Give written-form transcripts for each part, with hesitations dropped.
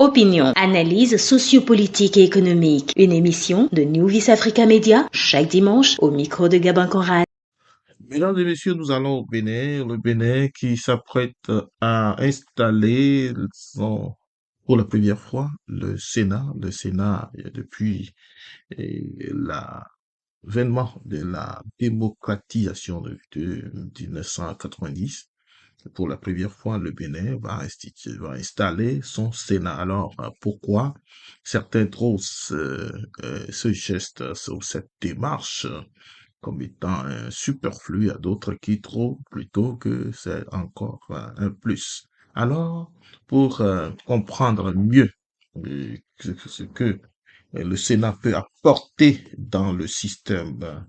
Opinion, analyse sociopolitique et économique. Une émission de New Vis Africa Media, chaque dimanche au micro de Gabin Conrad. Mesdames et messieurs, nous allons au Bénin, le Bénin qui s'apprête à installer pour la première fois le Sénat. Le Sénat, depuis l'avènement de la démocratisation de 1990, pour la première fois, le Bénin va installer son Sénat. Alors, pourquoi certains trouvent ce geste, cette démarche comme étant un superflu, à d'autres qui trouvent plutôt que c'est encore un plus. Alors, pour comprendre mieux ce que le Sénat peut apporter dans le système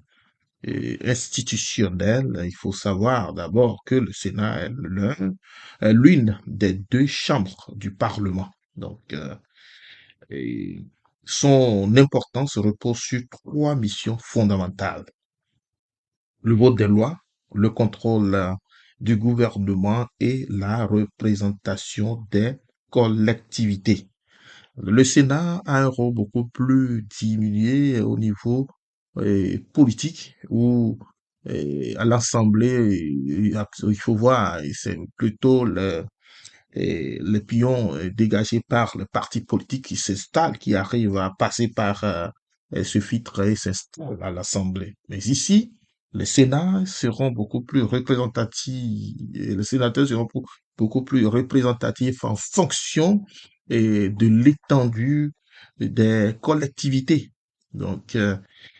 institutionnel, il faut savoir d'abord que le Sénat est l'une des deux chambres du Parlement. Donc, et son importance repose sur trois missions fondamentales: le vote des lois, le contrôle du gouvernement et la représentation des collectivités. Le Sénat a un rôle beaucoup plus diminué au niveau politique, où à l'Assemblée, il faut voir, c'est plutôt les pions dégagés par le parti politique qui s'installe, qui arrive à passer par ce filtre et s'installe à l'Assemblée. Mais ici, les Sénats seront beaucoup plus représentatifs, et les sénateurs seront beaucoup plus représentatifs en fonction de l'étendue des collectivités. Donc,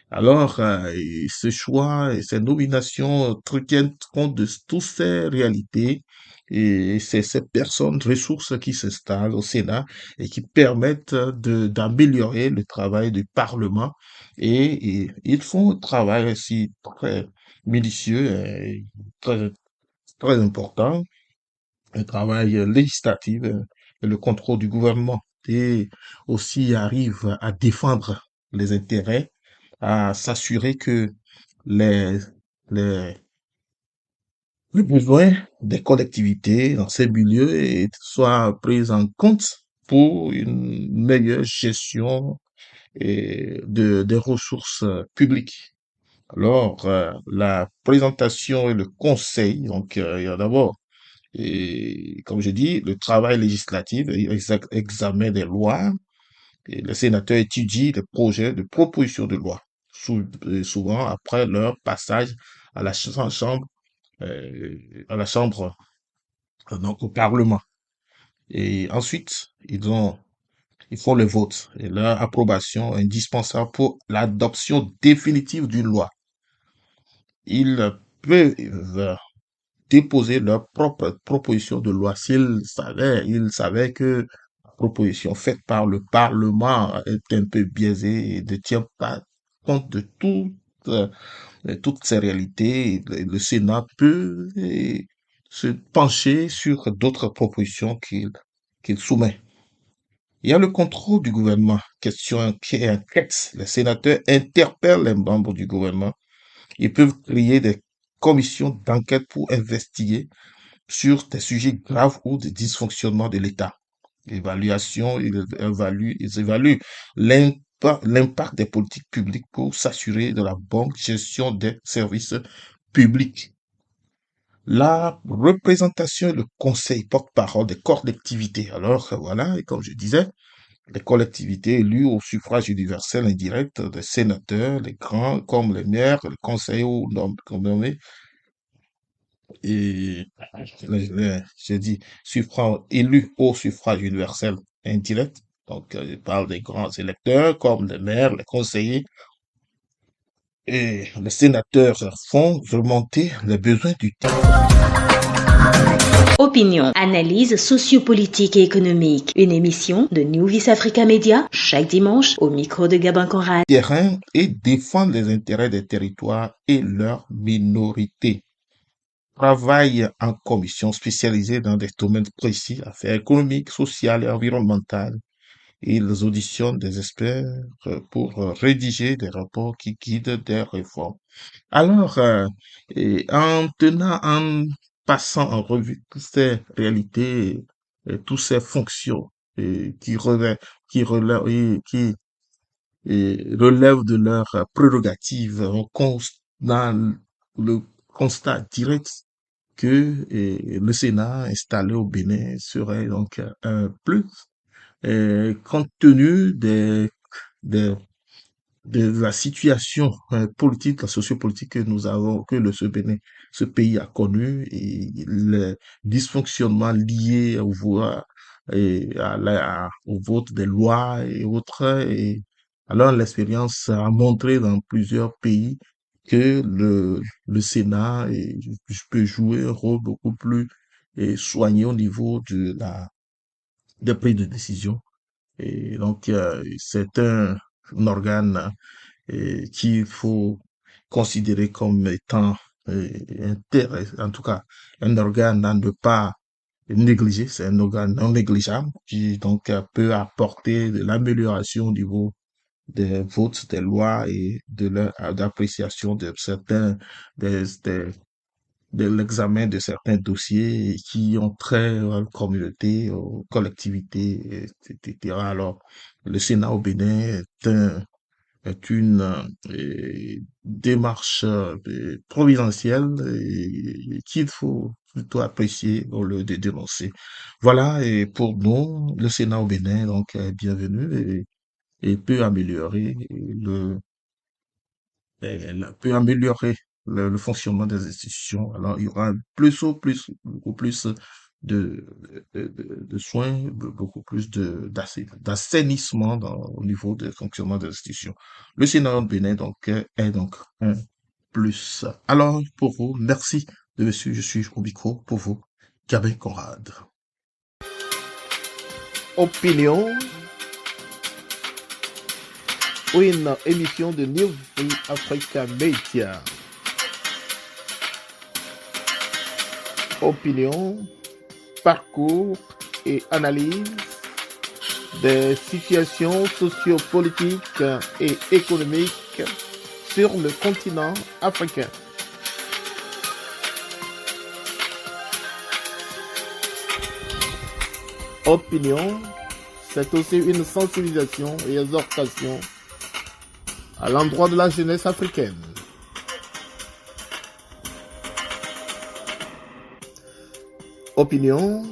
ce choix et ces nominations tiennent compte de toutes ces réalités, et c'est ces personnes ressources qui s'installent au Sénat et qui permettent d'améliorer le travail du Parlement, et ils font un travail aussi très minutieux et très, très important, un travail législatif, et le contrôle du gouvernement, et aussi arrivent à défendre les intérêts, à s'assurer que les, les, les besoins des collectivités dans ces milieux soient pris en compte pour une meilleure gestion des ressources publiques. Alors, la présentation et le conseil, donc il y a d'abord, et comme je dis, le travail législatif, examen des lois, et les sénateurs étudient les projets de propositions de loi, souvent après leur passage à la chambre, à la chambre, donc au Parlement. Et ensuite, ils font le vote et leur approbation est indispensable pour l'adoption définitive d'une loi. Ils peuvent déposer leur propre proposition de loi ils savaient que la proposition faite par le Parlement est un peu biaisée et ne tient pas compte de toutes ces réalités. Le Sénat peut se pencher sur d'autres propositions qu'il soumet. Il y a le contrôle du gouvernement, question qui inquiète. Les sénateurs interpellent les membres du gouvernement. Ils peuvent créer des commissions d'enquête pour investiguer sur des sujets graves ou des dysfonctionnements de l'État. Évaluation, ils évaluent l'impact des politiques publiques pour s'assurer de la bonne gestion des services publics. La représentation et le conseil porte-parole des collectivités. Alors voilà, et comme je disais, les collectivités élues au suffrage universel indirect des sénateurs, les grands comme les maires, les conseillers ou nommés, et j'ai dit suffrage élu au suffrage universel indirect. Donc, je parle des grands électeurs comme les maires, les conseillers, et les sénateurs font remonter les besoins du terrain. Opinion, analyse sociopolitique et économique. Une émission de New Vis Africa Media, chaque dimanche au micro de Gabin Conrad. Et défendre les intérêts des territoires et leurs minorités. Travaille en commission spécialisée dans des domaines précis, affaires économiques, sociales et environnementales. Ils auditionnent des experts pour rédiger des rapports qui guident des réformes. Alors, en passant en revue toutes ces réalités, toutes ces fonctions, qui relèvent, qui relèvent de leurs prérogatives. Dans le constat direct que le Sénat installé au Bénin serait donc un plus, compte tenu des de la situation politique, la sociopolitique que nous avons, que ce pays a connu, et les dysfonctionnements liés au vote des lois et autres. Et alors l'expérience a montré dans plusieurs pays que le Sénat peut jouer un rôle beaucoup plus soigné au niveau des prises de décision. Et donc, c'est un organe qu'il faut considérer comme étant en tout cas, un organe à ne pas négliger. C'est un organe non négligeable qui donc peut apporter de l'amélioration au niveau des votes, des lois et de leur d'appréciation de certains des, des de l'examen de certains dossiers qui ont trait à la communauté, aux collectivités, etc. Alors, le Sénat au Bénin est une démarche providentielle et qu'il faut plutôt apprécier au lieu de dénoncer. Voilà, et pour nous, le Sénat au Bénin, donc, est bienvenu et peut améliorer peut améliorer le fonctionnement des institutions. Alors, il y aura beaucoup plus de, de soins, beaucoup plus d'assainissement au niveau du fonctionnement des institutions. Le Sénat de Bénin, donc, est donc un plus. Alors, pour vous, merci de me suivre. Je suis au micro pour vous, Gabin Conrad. Opinion, une émission de New Africa Media. Opinion, parcours et analyse des situations sociopolitiques et économiques sur le continent africain. Opinion, c'est aussi une sensibilisation et exhortation à l'endroit de la jeunesse africaine. Opinion,